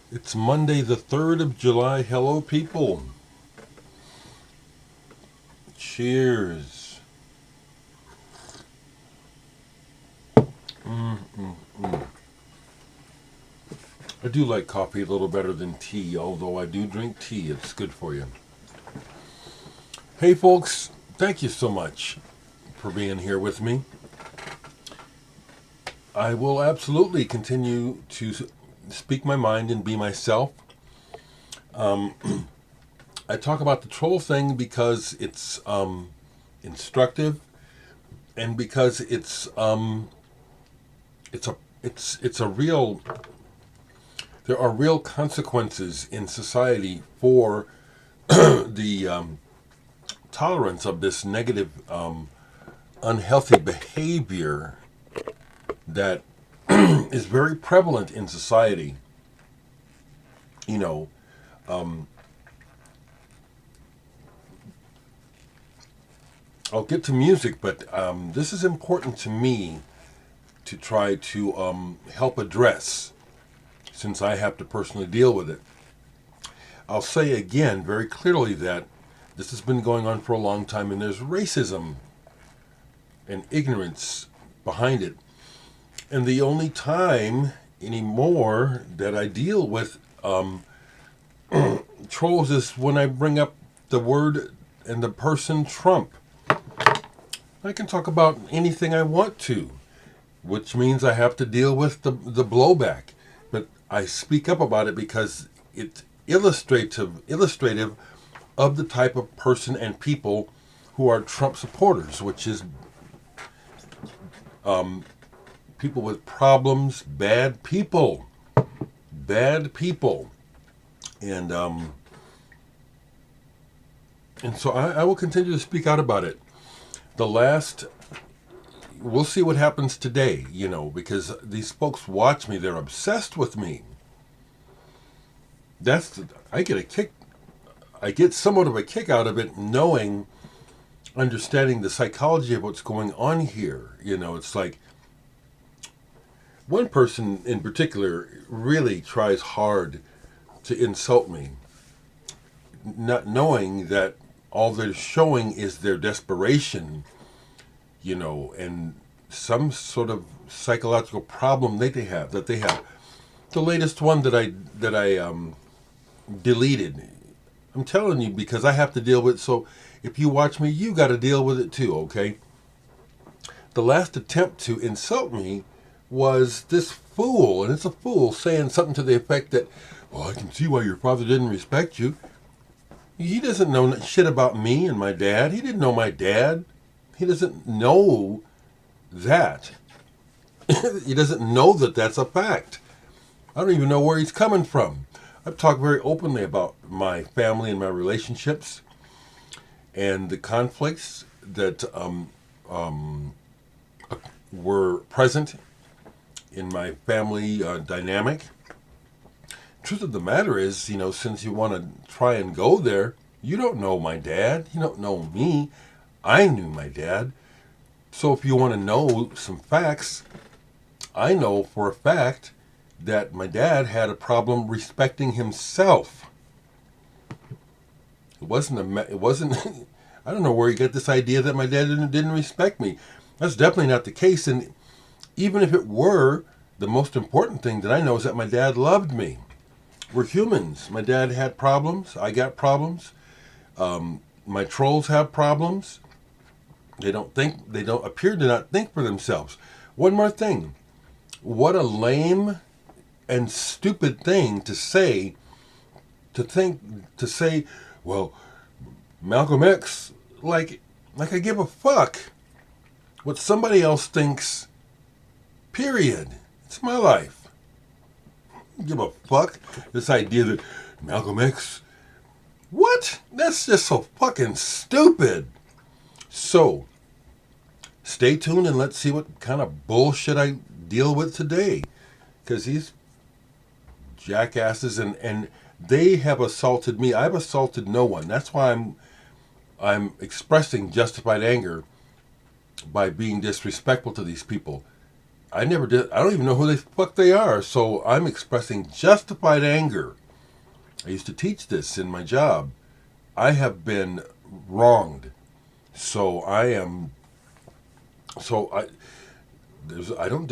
It's Monday, the 3rd of July. Hello, people. Cheers. I do like coffee a little better than tea, although I do drink tea. It's good for you. Hey, folks, thank you so much for being here with me. I will absolutely continue to speak my mind and be myself. I talk about the troll thing because it's instructive and because it's a it's a real there are real consequences in society for the tolerance of this negative, unhealthy behavior that is very prevalent in society. You know, I'll get to music, but this is important to me to try to help address since I have to personally deal with it. I'll say again very clearly that this has been going on for a long time and there's racism and ignorance behind it. And the only time anymore that I deal with trolls is when I bring up the word and the person Trump. I can talk about anything I want to, which means I have to deal with the blowback. But I speak up about it because it's illustrative of the type of person and people who are Trump supporters, which is people with problems, bad people, and so I will continue to speak out about it. The last, we'll see what happens today, because these folks watch me; they're obsessed with me. I get a kick. I get somewhat of a kick out of it, understanding the psychology of what's going on here. It's like one person in particular really tries hard to insult me, not knowing that all they're showing is their desperation, and some sort of psychological problem that they have. The latest one that I deleted. I'm telling you because I have to deal with it. So if you watch me, you got to deal with it too. Okay. The last attempt to insult me was this fool, and it's a fool saying something to the effect that, "Well, I can see why your father didn't respect you." He doesn't know shit about me and my dad. He didn't know my dad. He doesn't know that. He doesn't know that that's a fact. I don't even know where he's coming from. I've talked very openly about my family and my relationships and the conflicts that were present in my family dynamic. Truth of the matter is, since you want to try and go there, you don't know my dad. You don't know me. I knew my dad. So if you want to know some facts, I know for a fact that my dad had a problem respecting himself. It wasn't, I don't know where he got this idea that my dad didn't respect me. That's definitely not the case. And even if it were, the most important thing that I know is that my dad loved me. We're humans. My dad had problems. I got problems. My trolls have problems. They don't appear to not think for themselves. One more thing. What a lame and stupid thing to say, well, Malcolm X, like I give a fuck what somebody else thinks, period. It's my life. Give a fuck. This idea that Malcolm X, what? That's just so fucking stupid. So, stay tuned and let's see what kind of bullshit I deal with today. Because these jackasses and they have assaulted me. I've assaulted no one. That's why I'm expressing justified anger by being disrespectful to these people. I never did. I don't even know who the fuck they are. So I'm expressing justified anger. I used to teach this in my job. I have been wronged. So I am. So I. There's. I don't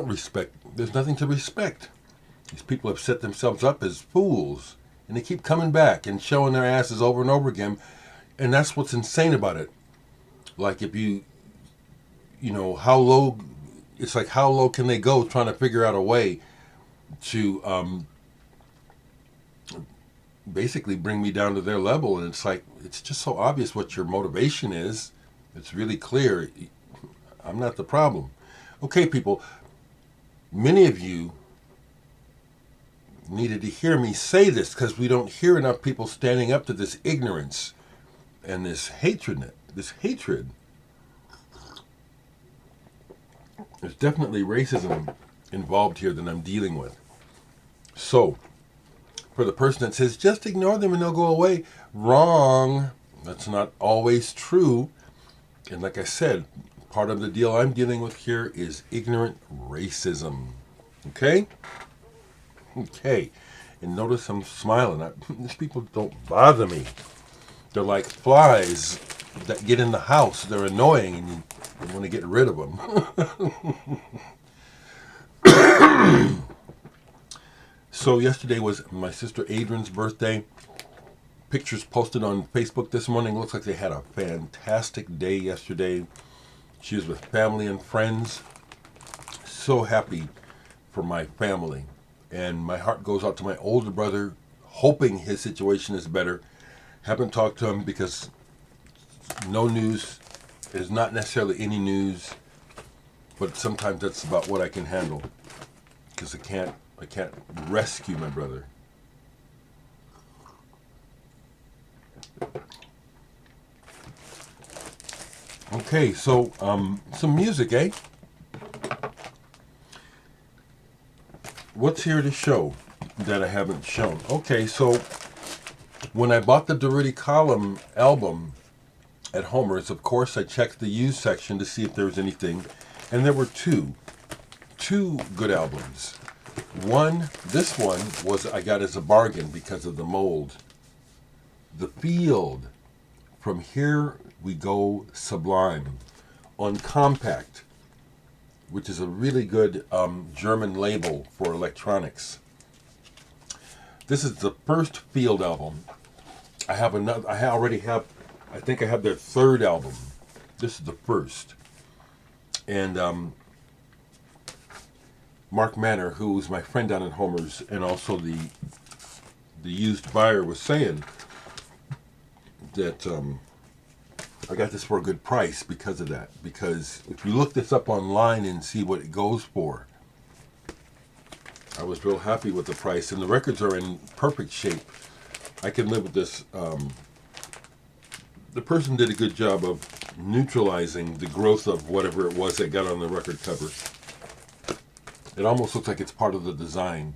respect. There's nothing to respect. These people have set themselves up as fools, and they keep coming back and showing their asses over and over again. And that's what's insane about it. Like if how low. It's like how low can they go trying to figure out a way to basically bring me down to their level. And it's like, it's just so obvious what your motivation is. It's really clear. I'm not the problem. Okay, people, many of you needed to hear me say this because we don't hear enough people standing up to this ignorance and this hatred. There's definitely racism involved here that I'm dealing with. So, for the person that says, just ignore them and they'll go away, wrong. That's not always true. And like I said, part of the deal I'm dealing with here is ignorant racism. Okay? Okay. And notice I'm smiling. These people don't bother me. They're like flies that get in the house. They're annoying and you want to get rid of them. So yesterday was my sister Adrian's birthday. Pictures posted on Facebook this morning. Looks like they had a fantastic day yesterday. She was with family and friends. So happy for my family. And my heart goes out to my older brother, hoping his situation is better. Haven't talked to him because no news is not necessarily any news, but sometimes that's about what I can handle because I can't rescue my brother. Okay, so some music, eh? What's here to show that I haven't shown? Okay, so when I bought the Dereck Column album at Homer's, of course, I checked the used section to see if there was anything, and there were two good albums. This one was I got as a bargain because of the mold. The Field, From Here We Go Sublime, on Compact, which is a really good German label for electronics. This is the first Field album. I have another. I think I have their third album. This is the first. And Mark Manor, who was my friend down at Homer's and also the used buyer, was saying that I got this for a good price because of that. Because if you look this up online and see what it goes for, I was real happy with the price. And the records are in perfect shape. I can live with this. The person did a good job of neutralizing the growth of whatever it was that got on the record cover. It almost looks like it's part of the design.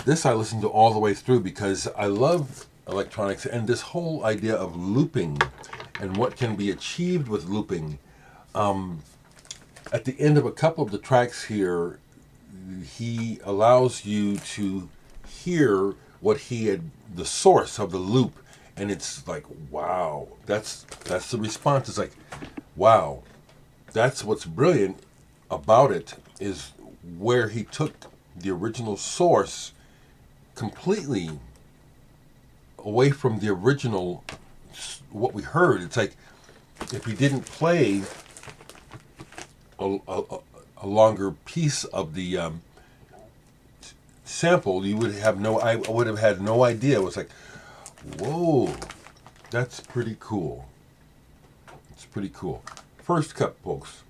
This I listened to all the way through because I love electronics and this whole idea of looping and what can be achieved with looping. At the end of a couple of the tracks here, he allows you to hear the source of the loop, and it's like, wow, that's the response. It's like, wow, that's what's brilliant about it, is where he took the original source completely away from the original, what we heard. It's like if he didn't play a longer piece of the sample, I would have had no idea. It was like, whoa, that's pretty cool. It's pretty cool. First cup, folks.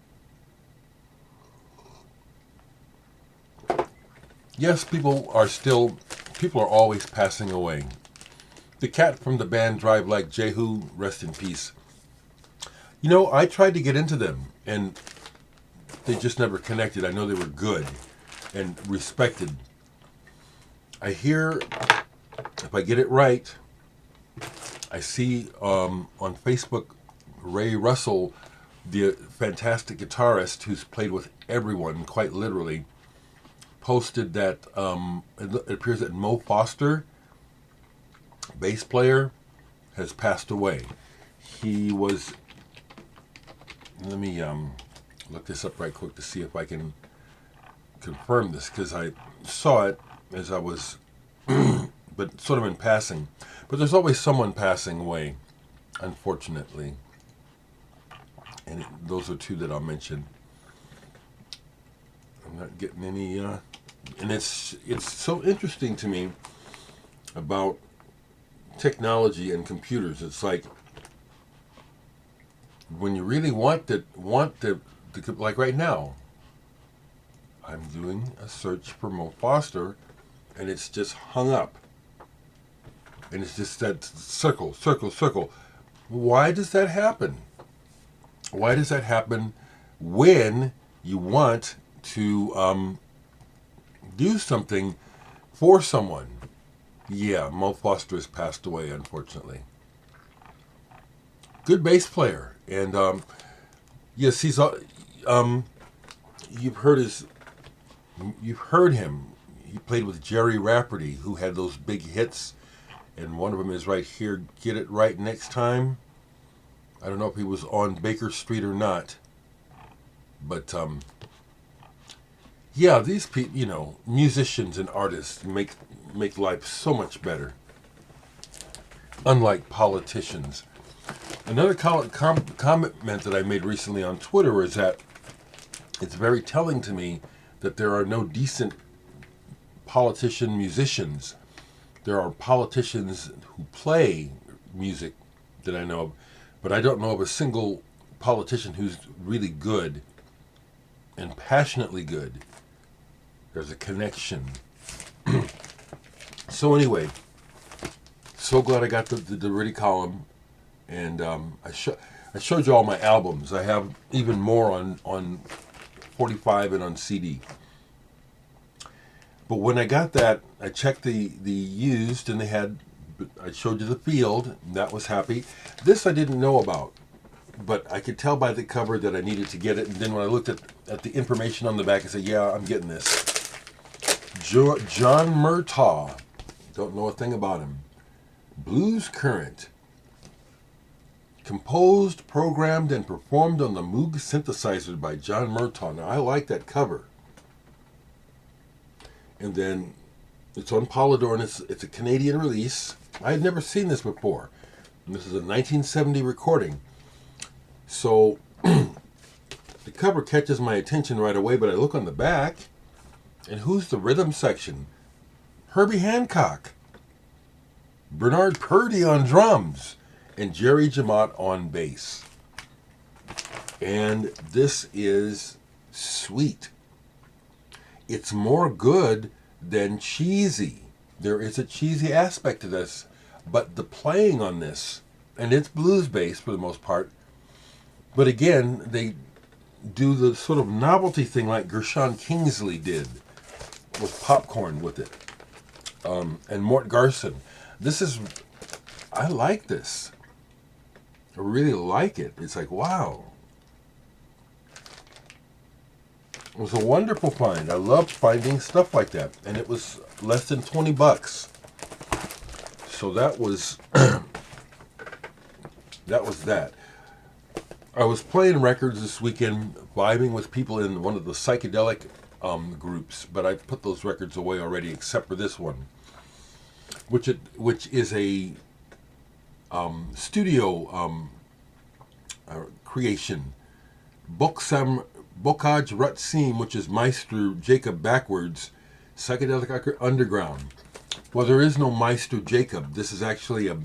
Yes, people are always passing away. The cat from the band Drive Like Jehu, rest in peace. I tried to get into them, and they just never connected. I know they were good and respected. I hear, if I get it right, I see on Facebook Ray Russell the fantastic guitarist who's played with everyone, quite literally, posted that it appears that Mo Foster, bass player, has passed away. He was. Let me look this up right quick to see if I can confirm this, because I saw it as I was, but sort of in passing. But there's always someone passing away, unfortunately. And those are two that I'll mention. I'm not getting any, and it's so interesting to me about technology and computers. It's like when you really want the like right now, I'm doing a search for Mo Foster, and it's just hung up, and it's just that circle, circle, circle. Why does that happen? Why does that happen when you want to do something for someone? Yeah, Mo Foster has passed away, unfortunately. Good bass player, and yes, he's. You've heard him. He played with Jerry Rafferty, who had those big hits, and one of them is right here. Get It Right Next Time. I don't know if he was on Baker Street or not, but yeah, these people, musicians and artists make life so much better. Unlike politicians. Another comment that I made recently on Twitter is that it's very telling to me that there are no decent politician musicians. There are politicians who play music that I know of, but I don't know of a single politician who's really good and passionately good. There's a connection. So anyway, so glad I got the Dereck column, and I showed you all my albums. I have even more on 45 and on CD. But when I got that, I checked the used, and I showed you the field, and that was happy. This I didn't know about, but I could tell by the cover that I needed to get it. And then when I looked at the information on the back, I said, yeah, I'm getting this. John Murtaugh. Don't know a thing about him. Blues Current. Composed, programmed, and performed on the Moog synthesizer by John Murtaugh. Now, I like that cover. And then it's on Polydor, and it's a Canadian release. I had never seen this before. And this is a 1970 recording. So the cover catches my attention right away, but I look on the back, and who's the rhythm section? Herbie Hancock, Bernard Purdie on drums, and Jerry Jamot on bass. And this is sweet. It's more good than cheesy. There is a cheesy aspect to this, but the playing on this, and it's blues based for the most part, but again, they do the sort of novelty thing like Gershon Kingsley did with Popcorn with it, and Mort Garson. I like this. I really like it. It's like, wow. It was a wonderful find. I love finding stuff like that. And it was less than $20. So that was that. I was playing records this weekend, vibing with people in one of the psychedelic groups, but I put those records away already, except for this one, which is a studio creation. Bokaj Rutsim, which is Meister Jacob backwards, Psychedelic Underground. Well, there is no Meister Jacob. This is actually a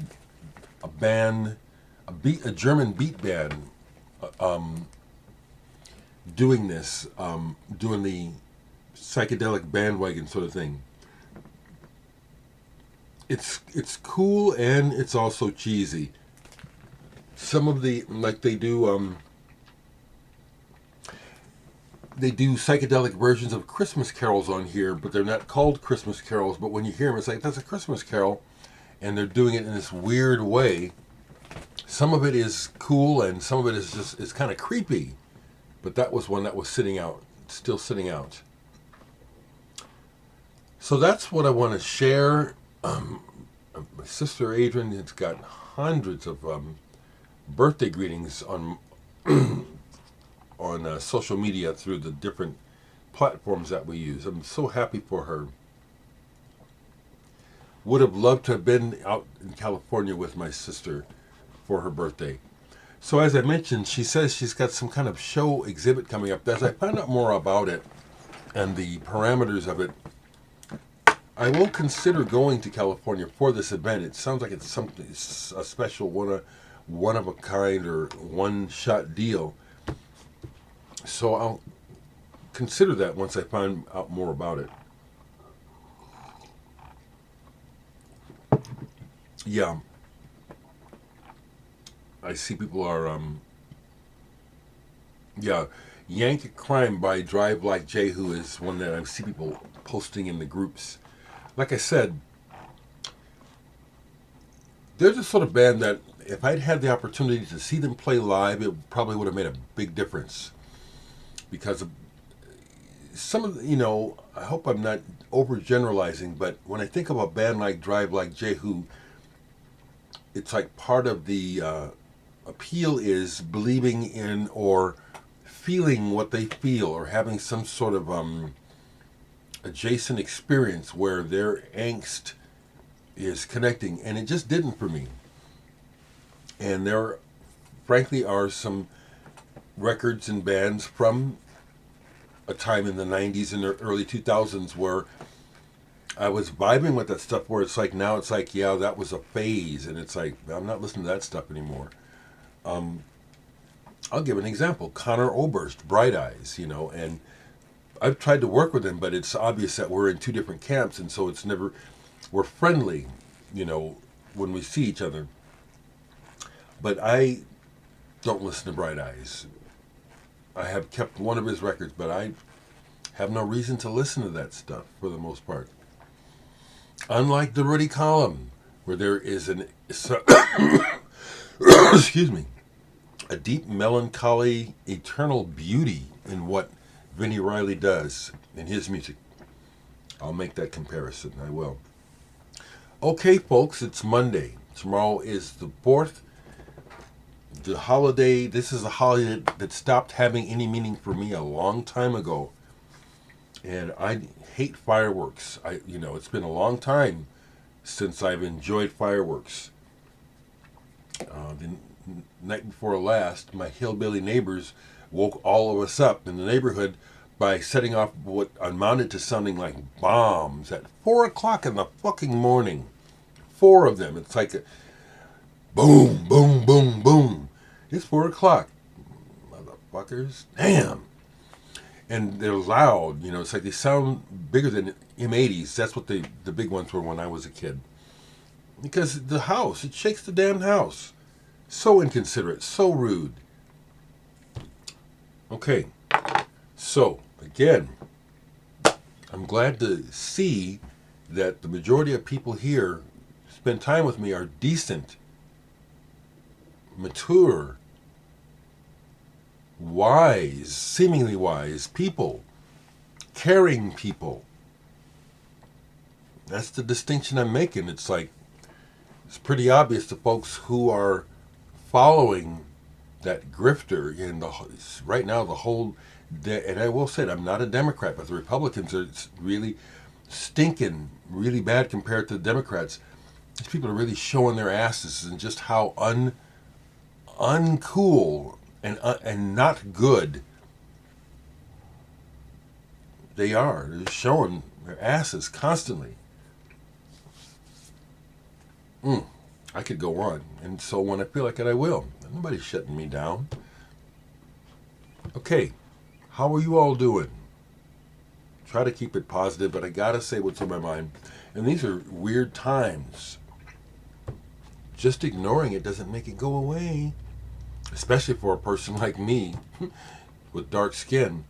band, a German beat band, doing this, doing the psychedelic bandwagon sort of thing. It's cool, and it's also cheesy. Some of the, like they do psychedelic versions of Christmas carols on here, but they're not called Christmas carols. But when you hear them, it's like, that's a Christmas carol, and they're doing it in this weird way. Some of it is cool, and some of it is just it's kind of creepy. But that was one that was sitting out, still sitting out. So that's what I want to share. My sister Adrian has got hundreds of birthday greetings on social media through the different platforms that we use. I'm so happy for her. Would have loved to have been out in California with my sister for her birthday. So as I mentioned, she says she's got some kind of show exhibit coming up. As I find out more about it and the parameters of it, I will consider going to California for this event. It sounds like it's something, it's a special one of a kind or one shot deal. So I'll consider that once I find out more about it. Yeah, I see people are yeah, Yank Crime by Drive Like Jehu is one that I see people posting in the groups. Like I said, they're the sort of band that if I'd had the opportunity to see them play live, it probably would have made a big difference. Because of some of the, I hope I'm not overgeneralizing, but when I think of a band like Drive Like Jehu, it's like part of the appeal is believing in or feeling what they feel or having some sort of adjacent experience where their angst is connecting, and it just didn't for me. And there, frankly, are some records and bands from a time in the 90s and the early 2000s where I was vibing with that stuff where it's like now it's like, yeah, that was a phase, and it's like, I'm not listening to that stuff anymore. I'll give an example. Connor Oberst, Bright Eyes, and I've tried to work with him, but it's obvious that we're in two different camps, and so it's never, we're friendly, when we see each other. But I don't listen to Bright Eyes. I have kept one of his records, but I have no reason to listen to that stuff for the most part. Unlike the Rudy Column, where there is excuse me, a deep melancholy, eternal beauty in what Vinnie Riley does in his music. I'll make that comparison. I will. Okay, folks, it's Monday. Tomorrow is the 4th. The holiday, this is a holiday that stopped having any meaning for me a long time ago. And I hate fireworks. It's been a long time since I've enjoyed fireworks. The night before last, my hillbilly neighbors woke all of us up in the neighborhood by setting off what amounted to sounding like bombs at 4 o'clock in the fucking morning. 4 of them. It's like a boom, boom, boom, boom. It's 4 o'clock. Motherfuckers. Damn. And they're loud. It's like they sound bigger than M80s. That's what the big ones were when I was a kid. Because the house, it shakes the damn house. So inconsiderate, so rude. Okay, so again, I'm glad to see that the majority of people here spend time with me are decent, mature, wise, seemingly wise people, caring people. That's the distinction I'm making. It's like, it's pretty obvious to folks who are following that grifter in right now the whole, and I will say it, I'm not a Democrat, but the Republicans are really stinking, really bad compared to the Democrats. These people are really showing their asses and just how uncool and not good they are. They're showing their asses constantly. I could go on, and so when I feel like it, I will. Nobody's shutting me down. Okay, how are you all doing? Try to keep it positive, but I gotta say what's on my mind. And these are weird times. Just ignoring it doesn't make it go away. Especially for a person like me with dark skin.